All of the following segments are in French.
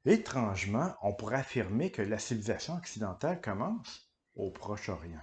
Étrangement, on pourrait affirmer que la civilisation occidentale commence au Proche-Orient.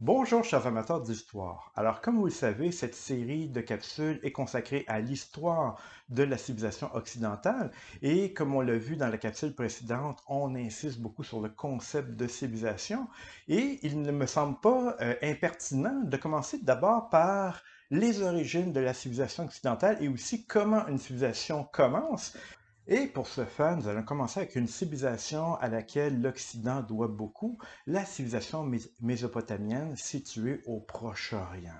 Bonjour chers amateurs d'histoire. Alors comme vous le savez, cette série de capsules est consacrée à l'histoire de la civilisation occidentale et comme on l'a vu dans la capsule précédente, on insiste beaucoup sur le concept de civilisation et il ne me semble pas impertinent de commencer d'abord par les origines de la civilisation occidentale et aussi comment une civilisation commence. Et pour ce faire, nous allons commencer avec une civilisation à laquelle l'Occident doit beaucoup, la civilisation mésopotamienne située au Proche-Orient.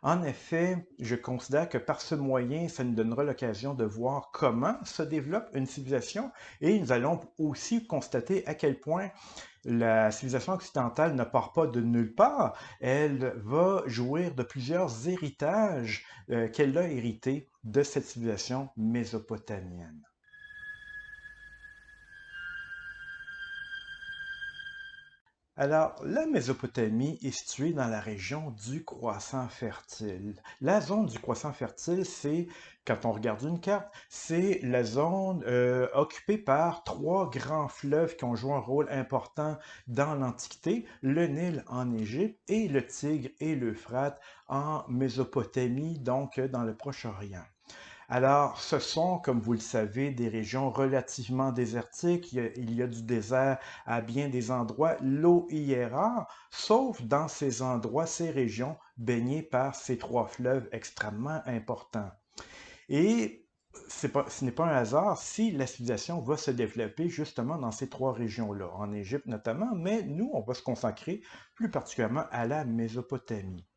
En effet, je considère que par ce moyen, ça nous donnera l'occasion de voir comment se développe une civilisation et nous allons aussi constater à quel point la civilisation occidentale ne part pas de nulle part, elle va jouir de plusieurs héritages qu'elle a hérités de cette civilisation mésopotamienne. Alors, la Mésopotamie est située dans la région du croissant fertile. La zone du croissant fertile, c'est, quand on regarde une carte, c'est la zone occupée par trois grands fleuves qui ont joué un rôle important dans l'Antiquité, le Nil en Égypte et le Tigre et l'Euphrate en Mésopotamie, donc dans le Proche-Orient. Alors, ce sont, comme vous le savez, des régions relativement désertiques. Il y a du désert à bien des endroits. L'eau y est rare, sauf dans ces endroits, ces régions baignées par ces trois fleuves extrêmement importants. Et ce n'est pas un hasard si la civilisation va se développer justement dans ces trois régions-là, en Égypte notamment, mais nous, on va se consacrer plus particulièrement à la Mésopotamie.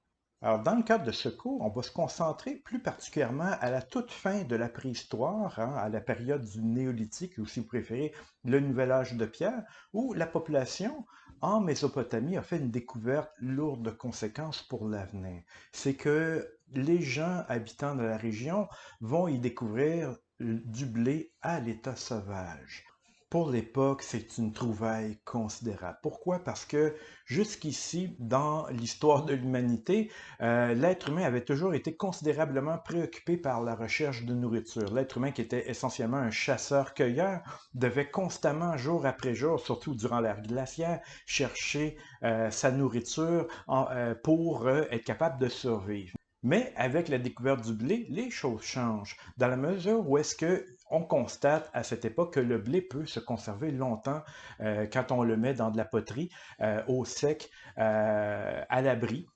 Alors, dans le cadre de ce cours, on va se concentrer plus particulièrement à la toute fin de la préhistoire, à la période du néolithique, ou si vous préférez, le nouvel âge de pierre, où la population en Mésopotamie a fait une découverte lourde de conséquences pour l'avenir. C'est que les gens habitants de la région vont y découvrir du blé à l'état sauvage. Pour l'époque, c'est une trouvaille considérable. Pourquoi? Parce que jusqu'ici, dans l'histoire de l'humanité, l'être humain avait toujours été considérablement préoccupé par la recherche de nourriture. L'être humain, qui était essentiellement un chasseur-cueilleur, devait constamment, jour après jour, surtout durant l'ère glaciaire, chercher sa nourriture pour être capable de survivre. Mais avec la découverte du blé, les choses changent, dans la mesure où est-ce que on constate à cette époque que le blé peut se conserver longtemps quand on le met dans de la poterie, au sec, à l'abri.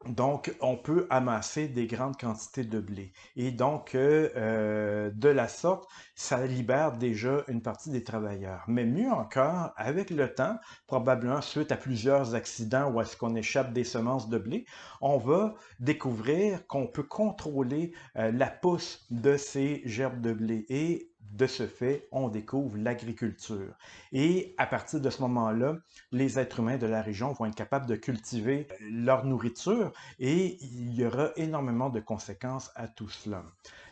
Donc, on peut amasser des grandes quantités de blé. Et donc, de la sorte, ça libère déjà une partie des travailleurs. Mais mieux encore, avec le temps, probablement suite à plusieurs accidents où est-ce qu'on échappe des semences de blé, on va découvrir qu'on peut contrôler la pousse de ces gerbes de blé. Et de ce fait, on découvre l'agriculture. Et à partir de ce moment-là, les êtres humains de la région vont être capables de cultiver leur nourriture et il y aura énormément de conséquences à tout cela.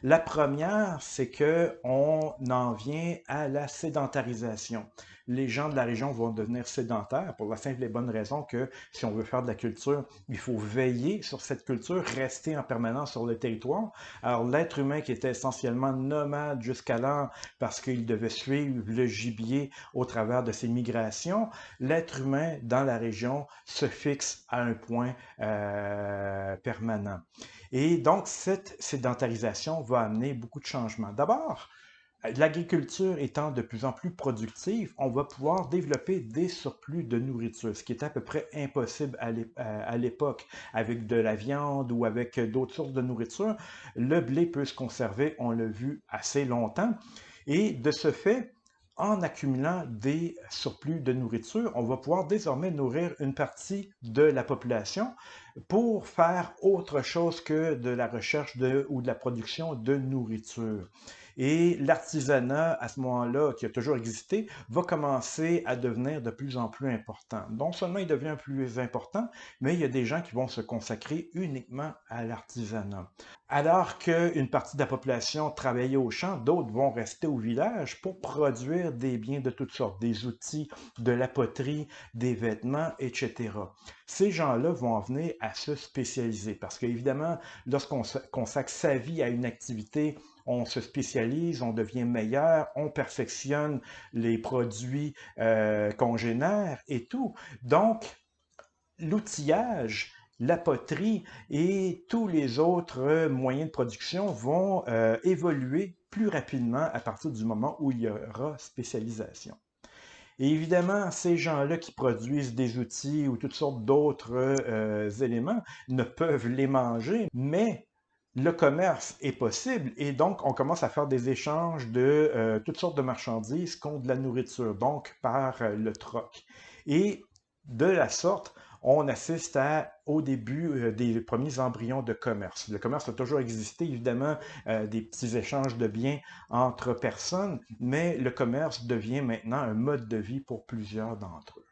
La première, c'est que on en vient à la sédentarisation. Les gens de la région vont devenir sédentaires pour la simple et bonne raison que si on veut faire de la culture, il faut veiller sur cette culture, rester en permanence sur le territoire. Alors l'être humain qui était essentiellement nomade jusqu'alors parce qu'il devait suivre le gibier au travers de ses migrations, l'être humain dans la région se fixe à un point permanent. Et donc, cette sédentarisation va amener beaucoup de changements. D'abord, l'agriculture étant de plus en plus productive, on va pouvoir développer des surplus de nourriture, ce qui est à peu près impossible à l'époque. Avec de la viande ou avec d'autres sources de nourriture, le blé peut se conserver, on l'a vu, assez longtemps. Et de ce fait, en accumulant des surplus de nourriture, on va pouvoir désormais nourrir une partie de la population pour faire autre chose que de la recherche ou de la production de nourriture. Et l'artisanat, à ce moment-là, qui a toujours existé, va commencer à devenir de plus en plus important. Non seulement il devient plus important, mais il y a des gens qui vont se consacrer uniquement à l'artisanat. Alors qu'une partie de la population travaillait au champ, d'autres vont rester au village pour produire des biens de toutes sortes, des outils, de la poterie, des vêtements, etc. Ces gens-là vont en venir à se spécialiser parce qu'évidemment, lorsqu'on consacre sa vie à une activité, on se spécialise, on devient meilleur, on perfectionne les produits qu'on génère et tout. Donc, l'outillage, la poterie et tous les autres moyens de production vont évoluer plus rapidement à partir du moment où il y aura spécialisation. Et évidemment, ces gens-là qui produisent des outils ou toutes sortes d'autres éléments ne peuvent les manger, mais le commerce est possible et donc on commence à faire des échanges de toutes sortes de marchandises contre de la nourriture, donc par le troc. Et de la sorte, on assiste au début des premiers embryons de commerce. Le commerce a toujours existé, évidemment, des petits échanges de biens entre personnes, mais le commerce devient maintenant un mode de vie pour plusieurs d'entre eux.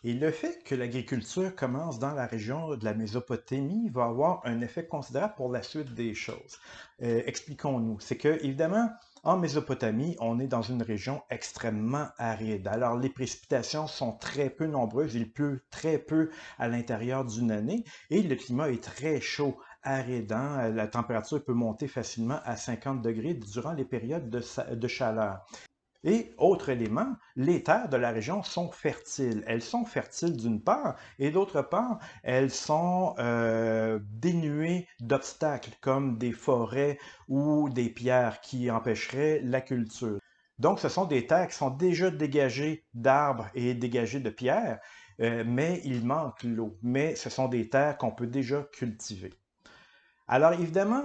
Et le fait que l'agriculture commence dans la région de la Mésopotamie va avoir un effet considérable pour la suite des choses. Expliquons-nous. C'est que, évidemment, en Mésopotamie, on est dans une région extrêmement aride. Alors, les précipitations sont très peu nombreuses. Il pleut très peu à l'intérieur d'une année et le climat est très chaud, aridant. La température peut monter facilement à 50 degrés durant les périodes de chaleur. Et autre élément, les terres de la région sont fertiles. Elles sont fertiles d'une part, et d'autre part, elles sont dénuées d'obstacles comme des forêts ou des pierres qui empêcheraient la culture. Donc, ce sont des terres qui sont déjà dégagées d'arbres et dégagées de pierres, mais il manque l'eau. Mais ce sont des terres qu'on peut déjà cultiver. Alors évidemment,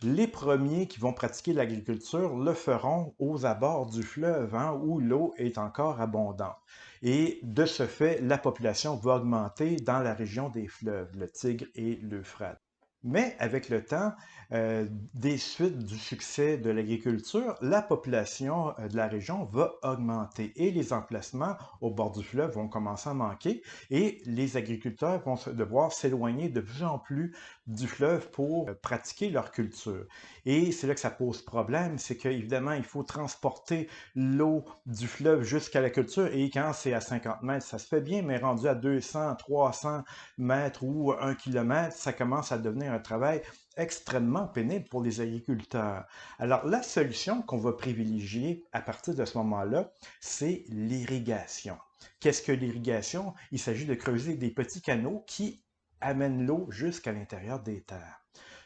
les premiers qui vont pratiquer l'agriculture le feront aux abords du fleuve, hein, où l'eau est encore abondante. Et de ce fait, la population va augmenter dans la région des fleuves, le Tigre et l'Euphrate. Mais avec le temps, des suites du succès de l'agriculture, la population de la région va augmenter et les emplacements au bord du fleuve vont commencer à manquer et les agriculteurs vont devoir s'éloigner de plus en plus du fleuve pour pratiquer leur culture. Et c'est là que ça pose problème, c'est qu'évidemment, il faut transporter l'eau du fleuve jusqu'à la culture et quand c'est à 50 mètres, ça se fait bien, mais rendu à 200, 300 mètres ou 1 kilomètre, ça commence à devenir un travail extrêmement pénible pour les agriculteurs. Alors, la solution qu'on va privilégier à partir de ce moment-là, c'est l'irrigation. Qu'est-ce que l'irrigation? Il s'agit de creuser des petits canaux qui amènent l'eau jusqu'à l'intérieur des terres.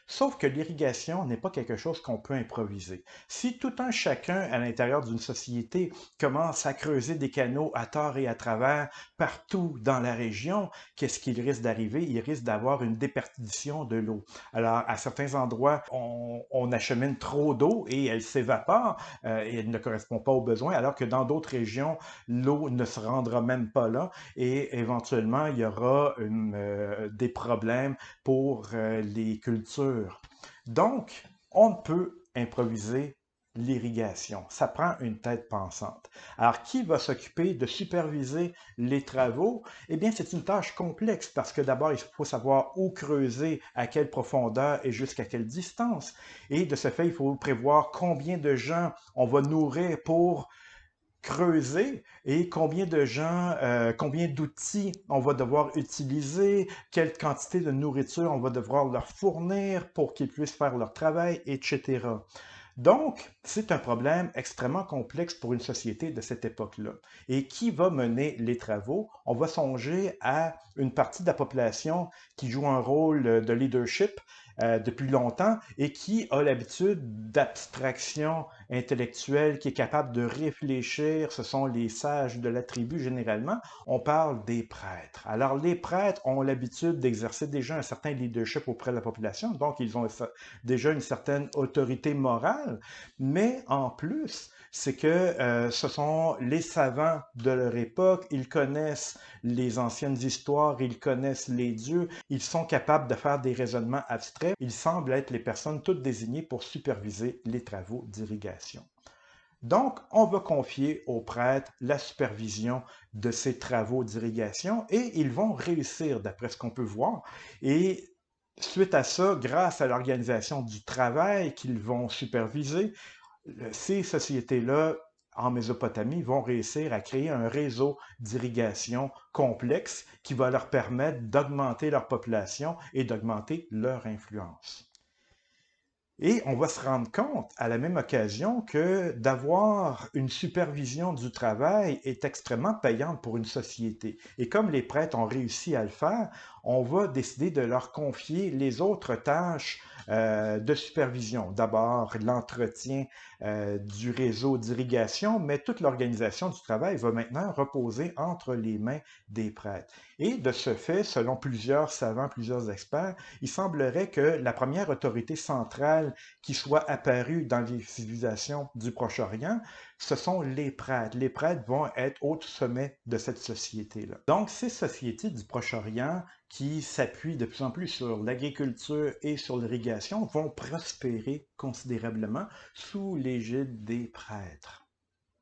Sauf que l'irrigation n'est pas quelque chose qu'on peut improviser. Si tout un chacun à l'intérieur d'une société commence à creuser des canaux à tort et à travers partout dans la région, qu'est-ce qu'il risque d'arriver? Il risque d'avoir une déperdition de l'eau. Alors, à certains endroits, on achemine trop d'eau et elle s'évapore et elle ne correspond pas aux besoins, alors que dans d'autres régions, l'eau ne se rendra même pas là et éventuellement, il y aura des problèmes pour les cultures. Donc, on ne peut improviser l'irrigation. Ça prend une tête pensante. Alors, qui va s'occuper de superviser les travaux? Eh bien, c'est une tâche complexe parce que d'abord, il faut savoir où creuser, à quelle profondeur et jusqu'à quelle distance. Et de ce fait, il faut prévoir combien de gens on va nourrir pour creuser et combien de gens, combien d'outils on va devoir utiliser, quelle quantité de nourriture on va devoir leur fournir pour qu'ils puissent faire leur travail, etc. Donc, c'est un problème extrêmement complexe pour une société de cette époque-là. Et qui va mener les travaux? On va songer à une partie de la population qui joue un rôle de leadership depuis longtemps et qui a l'habitude d'abstraction intellectuelle, qui est capable de réfléchir. Ce sont les sages de la tribu généralement. On parle des prêtres. Alors les prêtres ont l'habitude d'exercer déjà un certain leadership auprès de la population, donc ils ont déjà une certaine autorité morale, mais en plus, c'est que ce sont les savants de leur époque, ils connaissent les anciennes histoires, ils connaissent les dieux, ils sont capables de faire des raisonnements abstraits. Ils semblent être les personnes toutes désignées pour superviser les travaux d'irrigation. Donc, on va confier aux prêtres la supervision de ces travaux d'irrigation et ils vont réussir, d'après ce qu'on peut voir. Et suite à ça, grâce à l'organisation du travail qu'ils vont superviser, ces sociétés-là, en Mésopotamie, vont réussir à créer un réseau d'irrigation complexe qui va leur permettre d'augmenter leur population et d'augmenter leur influence. Et on va se rendre compte à la même occasion que d'avoir une supervision du travail est extrêmement payante pour une société. Et comme les prêtres ont réussi à le faire, on va décider de leur confier les autres tâches de supervision. D'abord, l'entretien du réseau d'irrigation, mais toute l'organisation du travail va maintenant reposer entre les mains des prêtres. Et de ce fait, selon plusieurs savants, plusieurs experts, il semblerait que la première autorité centrale qui soit apparue dans les civilisations du Proche-Orient, ce sont les prêtres. Les prêtres vont être au sommet de cette société-là. Donc, ces sociétés du Proche-Orient qui s'appuient de plus en plus sur l'agriculture et sur l'irrigation vont prospérer considérablement sous l'égide des prêtres.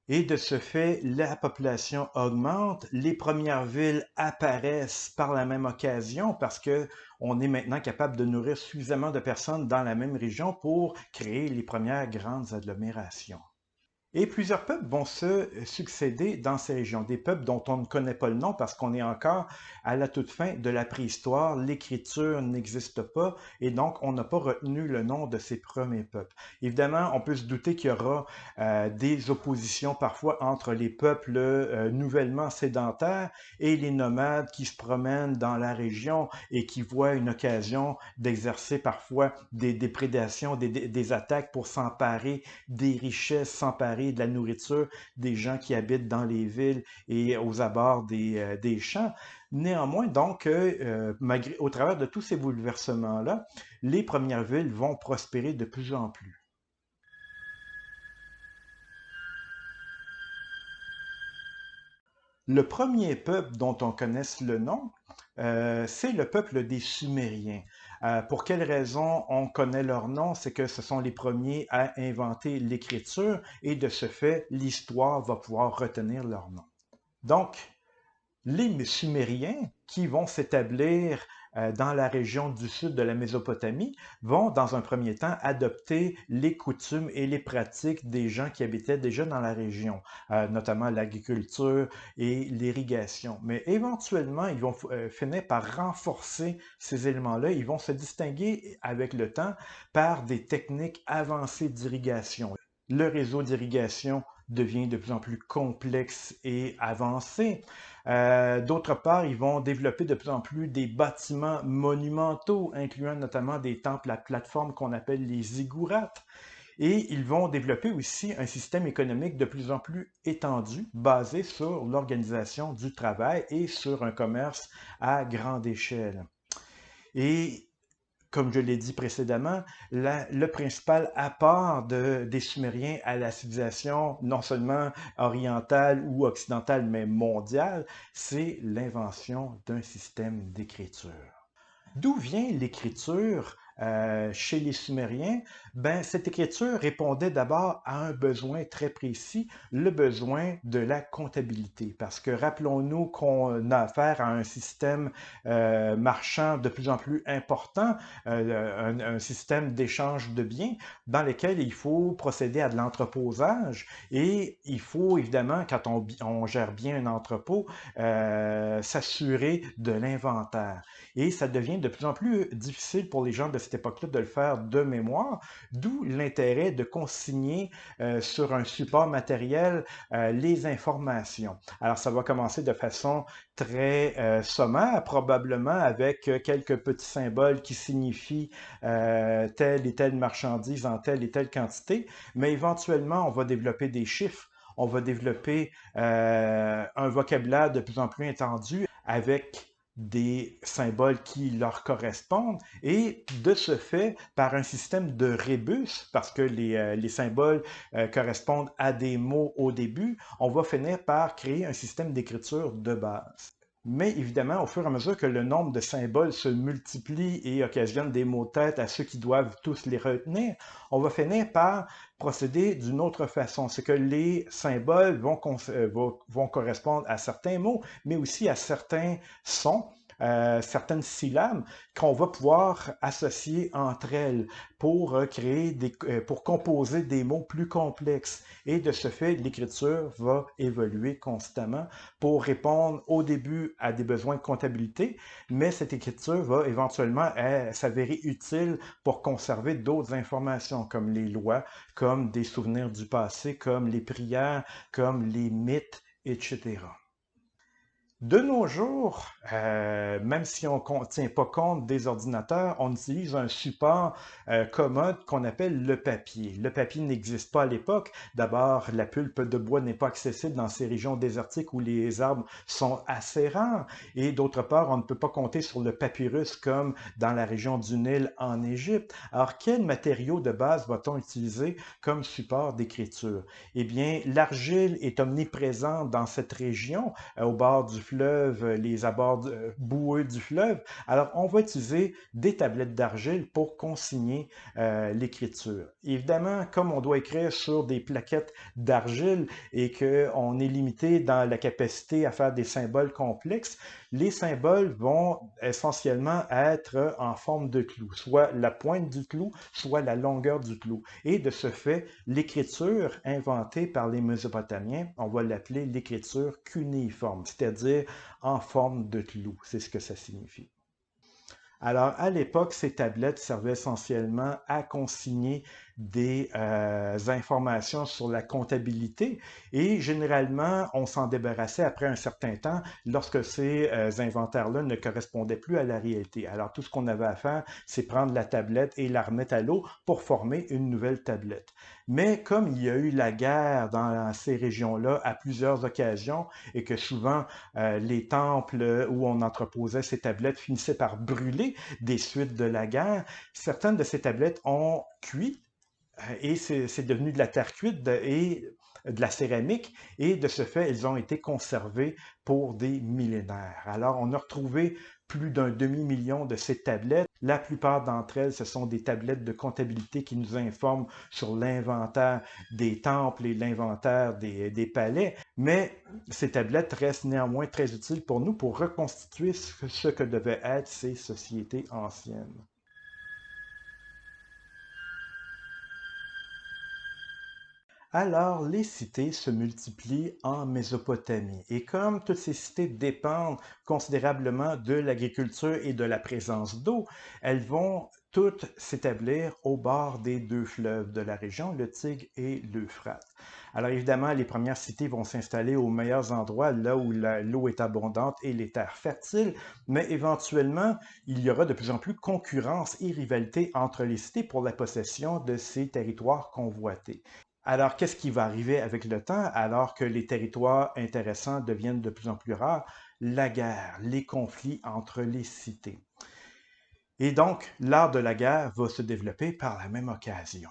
Et de ce fait, la population augmente, les premières villes apparaissent par la même occasion parce que on est maintenant capable de nourrir suffisamment de personnes dans la même région pour créer les premières grandes agglomérations. Et plusieurs peuples vont se succéder dans ces régions, des peuples dont on ne connaît pas le nom parce qu'on est encore à la toute fin de la préhistoire, l'écriture n'existe pas et donc on n'a pas retenu le nom de ces premiers peuples. Évidemment, on peut se douter qu'il y aura des oppositions parfois entre les peuples nouvellement sédentaires et les nomades qui se promènent dans la région et qui voient une occasion d'exercer parfois des prédations, des attaques pour s'emparer des richesses, s'emparer de la nourriture des gens qui habitent dans les villes et aux abords des champs. Néanmoins, donc, au travers de tous ces bouleversements-là, les premières villes vont prospérer de plus en plus. Le premier peuple dont on connaisse le nom, c'est le peuple des Sumériens. Pour quelle raison on connaît leur nom? C'est que ce sont les premiers à inventer l'écriture et de ce fait, l'histoire va pouvoir retenir leur nom. Donc, les Sumériens qui vont s'établir dans la région du sud de la Mésopotamie vont, dans un premier temps, adopter les coutumes et les pratiques des gens qui habitaient déjà dans la région, notamment l'agriculture et l'irrigation. Mais éventuellement, ils vont finir par renforcer ces éléments-là. Ils vont se distinguer avec le temps par des techniques avancées d'irrigation. Le réseau d'irrigation devient de plus en plus complexe et avancé. D'autre part, ils vont développer de plus en plus des bâtiments monumentaux, incluant notamment des temples à plateforme qu'on appelle les ziggourats. Et ils vont développer aussi un système économique de plus en plus étendu, basé sur l'organisation du travail et sur un commerce à grande échelle. Et comme je l'ai dit précédemment, le principal apport des Sumériens à la civilisation, non seulement orientale ou occidentale, mais mondiale, c'est l'invention d'un système d'écriture. D'où vient l'écriture chez les Sumériens? Ben, cette écriture répondait d'abord à un besoin très précis, le besoin de la comptabilité. Parce que rappelons-nous qu'on a affaire à un système marchand de plus en plus important, un système d'échange de biens dans lequel il faut procéder à de l'entreposage et il faut évidemment, quand on gère bien un entrepôt, s'assurer de l'inventaire. Et ça devient de plus en plus difficile pour les gens cette époque-là de le faire de mémoire, d'où l'intérêt de consigner sur un support matériel les informations. Alors, ça va commencer de façon très sommaire, probablement avec quelques petits symboles qui signifient telle et telle marchandise en telle et telle quantité, mais éventuellement, on va développer des chiffres, on va développer un vocabulaire de plus en plus étendu avec des symboles qui leur correspondent et de ce fait, par un système de rébus, parce que les symboles correspondent à des mots au début, on va finir par créer un système d'écriture de base. Mais évidemment, au fur et à mesure que le nombre de symboles se multiplie et occasionne des maux de tête à ceux qui doivent tous les retenir, on va finir par procéder d'une autre façon. C'est que les symboles vont correspondre à certains mots, mais aussi à certains sons, certaines syllabes qu'on va pouvoir associer entre elles pour pour composer des mots plus complexes. Et de ce fait, l'écriture va évoluer constamment pour répondre au début à des besoins de comptabilité, mais cette écriture va éventuellement s'avérer utile pour conserver d'autres informations comme les lois, comme des souvenirs du passé, comme les prières, comme les mythes, etc. De nos jours, même si on ne tient pas compte des ordinateurs, on utilise un support commode qu'on appelle le papier. Le papier n'existe pas à l'époque. D'abord, la pulpe de bois n'est pas accessible dans ces régions désertiques où les arbres sont assez rares. Et d'autre part, on ne peut pas compter sur le papyrus comme dans la région du Nil en Égypte. Alors, quel matériau de base va-t-on utiliser comme support d'écriture? Eh bien, l'argile est omniprésente dans cette région, au bord du fleuve, les abords boueux du fleuve. Alors, on va utiliser des tablettes d'argile pour consigner l'écriture. Évidemment, comme on doit écrire sur des plaquettes d'argile et qu'on est limité dans la capacité à faire des symboles complexes, les symboles vont essentiellement être en forme de clou, soit la pointe du clou, soit la longueur du clou. Et de ce fait, l'écriture inventée par les Mésopotamiens, on va l'appeler l'écriture cunéiforme, c'est-à-dire en forme de clou. C'est ce que ça signifie. Alors, à l'époque, ces tablettes servaient essentiellement à consigner des informations sur la comptabilité et généralement, on s'en débarrassait après un certain temps lorsque ces inventaires-là ne correspondaient plus à la réalité. Alors, tout ce qu'on avait à faire, c'est prendre la tablette et la remettre à l'eau pour former une nouvelle tablette. Mais comme il y a eu la guerre dans ces régions-là à plusieurs occasions et que souvent les temples où on entreposait ces tablettes finissaient par brûler des suites de la guerre, certaines de ces tablettes ont cuit et c'est devenu de la terre cuite et de la céramique, et de ce fait, elles ont été conservées pour des millénaires. Alors, on a retrouvé plus d'un demi-million de ces tablettes. La plupart d'entre elles, ce sont des tablettes de comptabilité qui nous informent sur l'inventaire des temples et l'inventaire des palais, mais ces tablettes restent néanmoins très utiles pour nous pour reconstituer ce que devaient être ces sociétés anciennes. Alors, les cités se multiplient en Mésopotamie. Et comme toutes ces cités dépendent considérablement de l'agriculture et de la présence d'eau, elles vont toutes s'établir au bord des deux fleuves de la région, le Tigre et l'Euphrate. Alors évidemment, les premières cités vont s'installer aux meilleurs endroits, là où l'eau est abondante et les terres fertiles, mais éventuellement, il y aura de plus en plus concurrence et rivalité entre les cités pour la possession de ces territoires convoités. Alors, qu'est-ce qui va arriver avec le temps alors que les territoires intéressants deviennent de plus en plus rares? La guerre, les conflits entre les cités. Et donc, l'art de la guerre va se développer par la même occasion.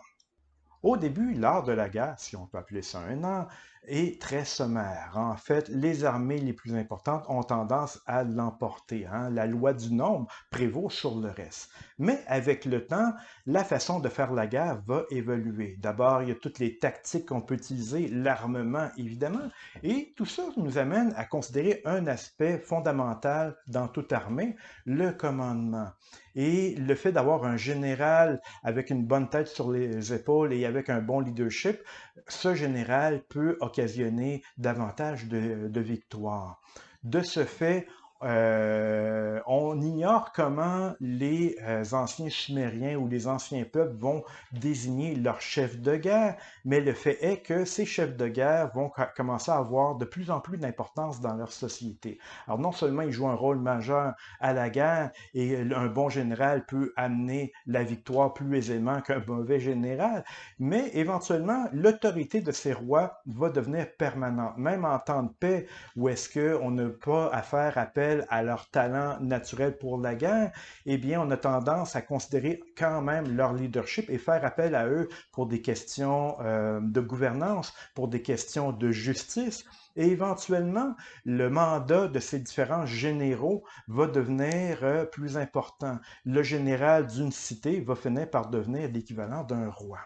Au début, l'art de la guerre, si on peut appeler ça un art, est très sommaire. En fait, les armées les plus importantes ont tendance à l'emporter. La loi du nombre prévaut sur le reste. Mais avec le temps, la façon de faire la guerre va évoluer. D'abord, il y a toutes les tactiques qu'on peut utiliser, l'armement évidemment, et tout ça nous amène à considérer un aspect fondamental dans toute armée, le commandement. Et le fait d'avoir un général avec une bonne tête sur les épaules et avec un bon leadership, ce général peut occasionner davantage de victoires. De ce fait, On ignore comment les anciens Sumériens ou les anciens peuples vont désigner leurs chefs de guerre, mais le fait est que ces chefs de guerre vont commencer à avoir de plus en plus d'importance dans leur société. Alors non seulement ils jouent un rôle majeur à la guerre et un bon général peut amener la victoire plus aisément qu'un mauvais général, mais éventuellement l'autorité de ces rois va devenir permanente, même en temps de paix où est-ce qu'on n'a pas à faire appel à leur talent naturel pour la guerre, eh bien, on a tendance à considérer quand même leur leadership et faire appel à eux pour des questions de gouvernance, pour des questions de justice. Et éventuellement, le mandat de ces différents généraux va devenir plus important. Le général d'une cité va finir par devenir l'équivalent d'un roi.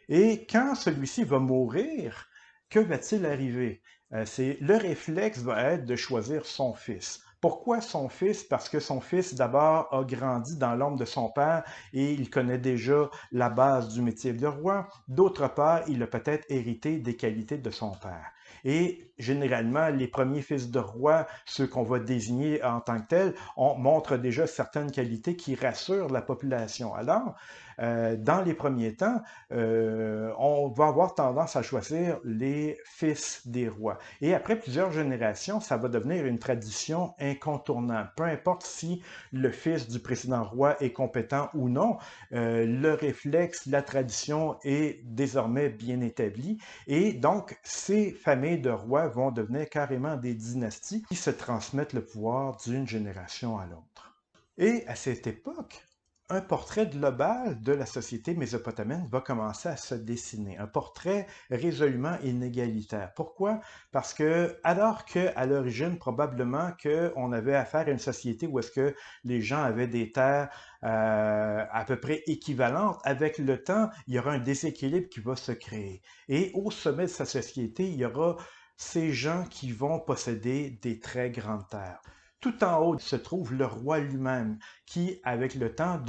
Et quand celui-ci va mourir, que va-t-il arriver? Le réflexe va être de choisir son fils. Pourquoi son fils? Parce que son fils, d'abord, a grandi dans l'ombre de son père et il connaît déjà la base du métier de roi. D'autre part, il a peut-être hérité des qualités de son père. Et généralement, les premiers fils de roi, ceux qu'on va désigner en tant que tels, montrent déjà certaines qualités qui rassurent la population. Alors, dans les premiers temps, on va avoir tendance à choisir les fils des rois. Et après plusieurs générations, ça va devenir une tradition incontournable. Peu importe si le fils du précédent roi est compétent ou non, le réflexe, la tradition est désormais bien établie. Et donc, ces familles de rois vont devenir carrément des dynasties qui se transmettent le pouvoir d'une génération à l'autre. Et à cette époque, un portrait global de la société mésopotamienne va commencer à se dessiner, un portrait résolument inégalitaire. Pourquoi? Parce que, alors qu'à l'origine, probablement qu'on avait affaire à une société où est-ce que les gens avaient des terres à peu près équivalentes, avec le temps, il y aura un déséquilibre qui va se créer. Et au sommet de sa société, il y aura ces gens qui vont posséder des très grandes terres. Tout en haut se trouve le roi lui-même, qui, avec le temps,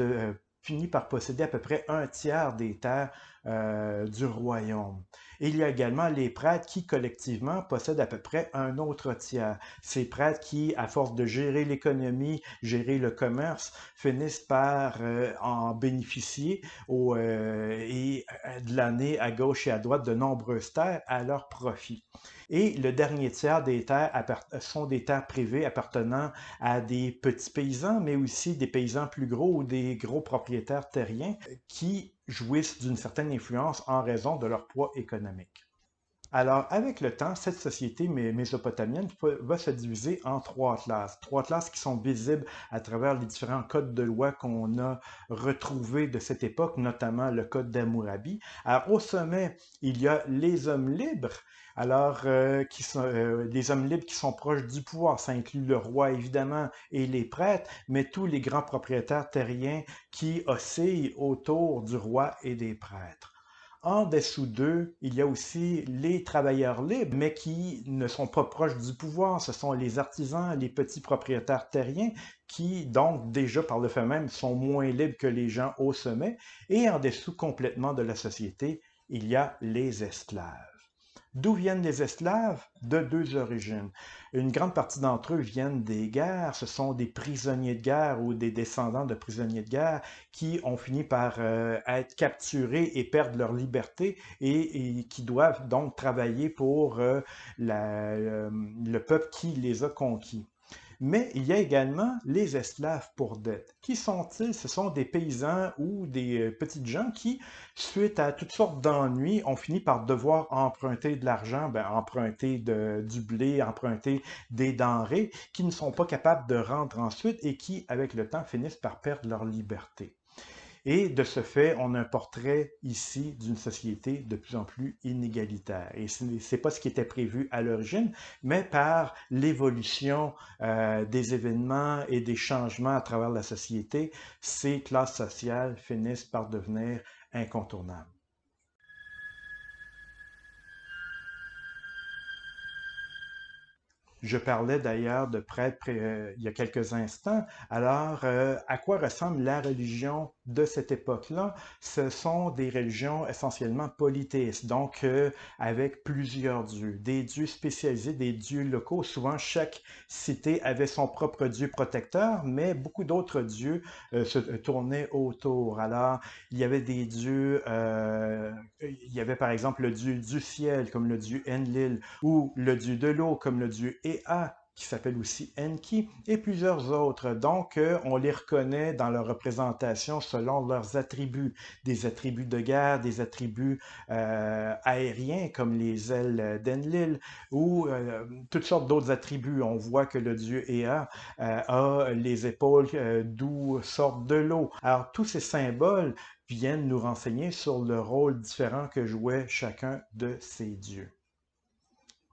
finit par posséder à peu près un tiers des terres du royaume. Et il y a également les prêtres qui, collectivement, possèdent à peu près un autre tiers. Ces prêtres qui, à force de gérer l'économie, gérer le commerce, finissent par en bénéficier et de l'année à gauche et à droite de nombreuses terres à leur profit. Et le dernier tiers des terres sont des terres privées appartenant à des petits paysans, mais aussi des paysans plus gros ou des gros propriétaires terriens qui jouissent d'une certaine influence en raison de leur poids économique. Alors, avec le temps, cette société mésopotamienne va se diviser en trois classes qui sont visibles à travers les différents codes de loi qu'on a retrouvés de cette époque, notamment le code d'Hammurabi. Alors, au sommet, il y a les hommes libres, les hommes libres qui sont proches du pouvoir, ça inclut le roi évidemment et les prêtres, mais tous les grands propriétaires terriens qui oscillent autour du roi et des prêtres. En dessous d'eux, il y a aussi les travailleurs libres, mais qui ne sont pas proches du pouvoir. Ce sont les artisans, les petits propriétaires terriens, qui donc déjà par le fait même sont moins libres que les gens au sommet. Et en dessous complètement de la société, il y a les esclaves. D'où viennent les esclaves? De deux origines. Une grande partie d'entre eux viennent des guerres. Ce sont des prisonniers de guerre ou des descendants de prisonniers de guerre qui ont fini par être capturés et perdre leur liberté et qui doivent donc travailler pour le peuple qui les a conquis. Mais il y a également les esclaves pour dette. Qui sont-ils? Ce sont des paysans ou des petites gens qui, suite à toutes sortes d'ennuis, ont fini par devoir emprunter de l'argent, emprunter du blé, emprunter des denrées, qui ne sont pas capables de rendre ensuite et qui, avec le temps, finissent par perdre leur liberté. Et de ce fait, on a un portrait ici d'une société de plus en plus inégalitaire. Et ce n'est pas ce qui était prévu à l'origine, mais par l'évolution des événements et des changements à travers la société, ces classes sociales finissent par devenir incontournables. Je parlais d'ailleurs de prêtre il y a quelques instants. Alors, à quoi ressemble la religion de cette époque-là? Ce sont des religions essentiellement polythéistes, donc avec plusieurs dieux, des dieux spécialisés, des dieux locaux. Souvent, chaque cité avait son propre dieu protecteur, mais beaucoup d'autres dieux se tournaient autour. Alors, il y avait des dieux, il y avait par exemple le dieu du ciel, comme le dieu Enlil, ou le dieu de l'eau, comme le dieu Ea, qui s'appelle aussi Enki, et plusieurs autres. Donc, on les reconnaît dans leur représentation selon leurs attributs, des attributs de guerre, des attributs aériens, comme les ailes d'Enlil, ou toutes sortes d'autres attributs. On voit que le dieu Ea a les épaules d'où sortent de l'eau. Alors, tous ces symboles viennent nous renseigner sur le rôle différent que jouait chacun de ces dieux.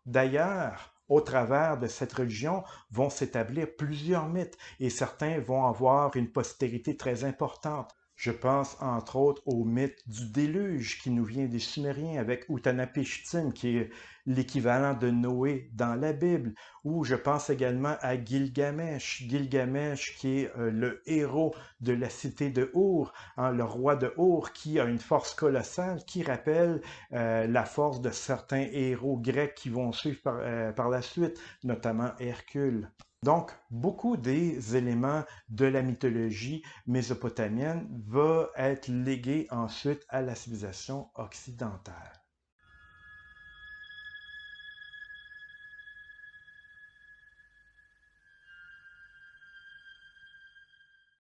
D'ailleurs, au travers de cette religion vont s'établir plusieurs mythes et certains vont avoir une postérité très importante. Je pense entre autres au mythe du déluge qui nous vient des Sumériens avec Utanapishtim qui est l'équivalent de Noé dans la Bible, ou je pense également à Gilgamesh, Gilgamesh qui est le héros de la cité de Our, hein, le roi de Our qui a une force colossale qui rappelle la force de certains héros grecs qui vont suivre par la suite, notamment Hercule. Donc, beaucoup des éléments de la mythologie mésopotamienne vont être légués ensuite à la civilisation occidentale.